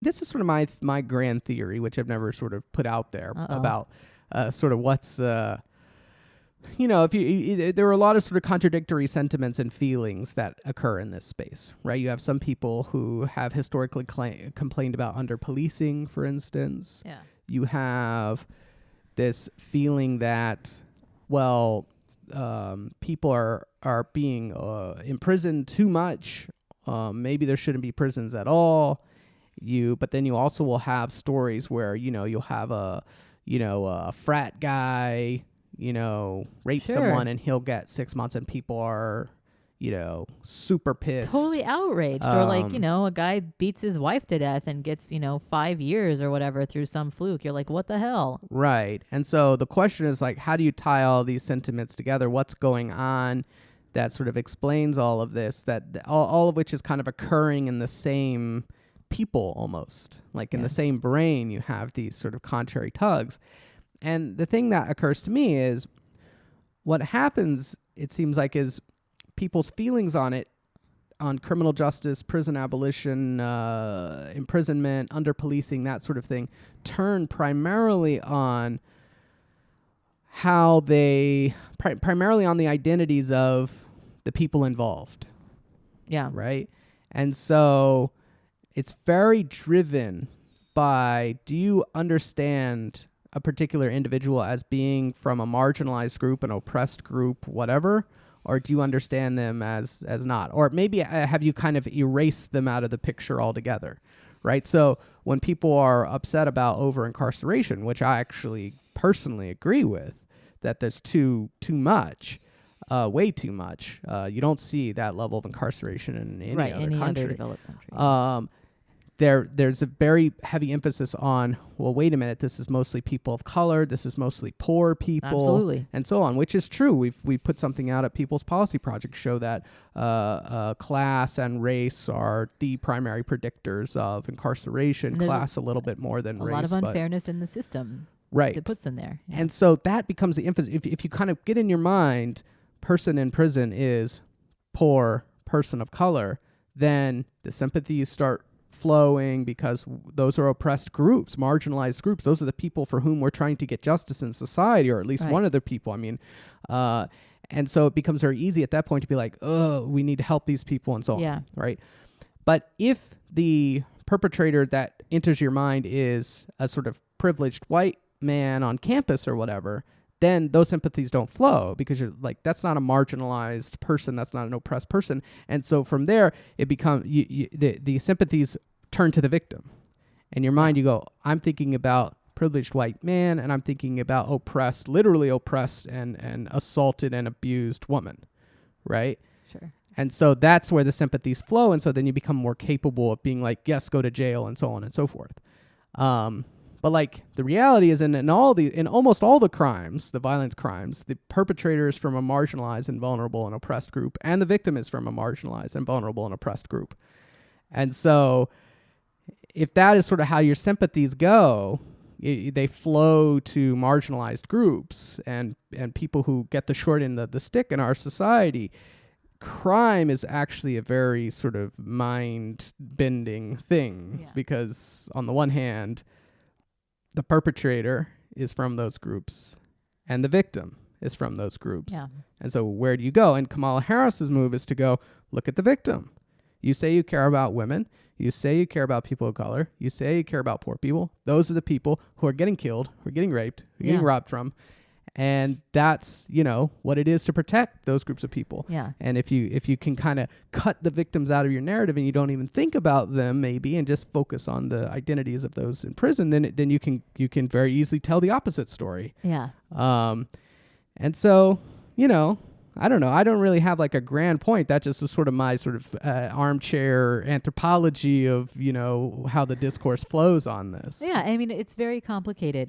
this is sort of my grand theory, which I've never sort of put out there about sort of what's if there are a lot of sort of contradictory sentiments and feelings that occur in this space, right? You have some people who have historically complained about under policing, for instance. Yeah. You have this feeling that, well, people are being imprisoned too much. Maybe there shouldn't be prisons at all. But then you also will have stories where you'll have a frat guy rape someone and he'll get 6 months, and people are super pissed, totally outraged. Or like a guy beats his wife to death and gets 5 years or whatever through some fluke. You're like, what the hell? Right. And so the question is, like, how do you tie all these sentiments together? What's going on that sort of explains all of this, that all of which is kind of occurring in the same people, almost like in the same brain? You have these sort of contrary tugs. And the thing that occurs to me is what happens, it seems like, is people's feelings on criminal justice, prison abolition, imprisonment, under policing, that sort of thing, turn primarily on how primarily on the identities of the people involved. Yeah. Right? And so it's very driven by, do you understand a particular individual as being from a marginalized group, an oppressed group, whatever, or do you understand them as not? Or maybe have you kind of erased them out of the picture altogether, right? So when people are upset about over-incarceration, which I actually personally agree with, that there's too much, way too much. You don't see that level of incarceration in any other country. Other developed country. There's a very heavy emphasis on, well, wait a minute, this is mostly people of color, this is mostly poor people, Absolutely. and so on, which is true. We put something out at People's Policy Project, show that class and race are the primary predictors of incarceration. Class a little bit more than race. A lot of unfairness in the system. Right. That puts them there. Yeah. And so that becomes the emphasis. If you kind of get in your mind, person in prison is poor, person of color, then the sympathies start flowing, because those are oppressed groups, marginalized groups. Those are the people for whom we're trying to get justice in society, or at least one of the people. I mean, and so it becomes very easy at that point to be like, oh, we need to help these people and so on. Right. But if the perpetrator that enters your mind is a sort of privileged white man on campus or whatever, then those sympathies don't flow, because you're like, that's not a marginalized person, that's not an oppressed person. And so from there, it becomes the sympathies turn to the victim. In your mind, you go, I'm thinking about privileged white man, and I'm thinking about oppressed, literally oppressed and assaulted and abused woman, right? Sure. And so that's where the sympathies flow, and so then you become more capable of being like, yes, go to jail, and so on and so forth. But like, the reality is, in almost all the crimes, the violent crimes, the perpetrator is from a marginalized and vulnerable and oppressed group, and the victim is from a marginalized and vulnerable and oppressed group. And so if that is sort of how your sympathies go, they flow to marginalized groups and people who get the short end of the stick in our society. Crime is actually a very sort of mind-bending thing, because on the one hand, the perpetrator is from those groups and the victim is from those groups. Yeah. And so where do you go? And Kamala Harris's move is to go, look at the victim. You say you care about women. You say you care about people of color. You say you care about poor people. Those are the people who are getting killed, who are getting raped, who are getting robbed from. And that's, what it is to protect those groups of people. Yeah. And if you can kind of cut the victims out of your narrative, and you don't even think about them maybe, and just focus on the identities of those in prison, then you can very easily tell the opposite story. Yeah. And so, I don't know. I don't really have like a grand point. That just was sort of my sort of armchair anthropology of, how the discourse flows on this. Yeah, I mean, it's very complicated.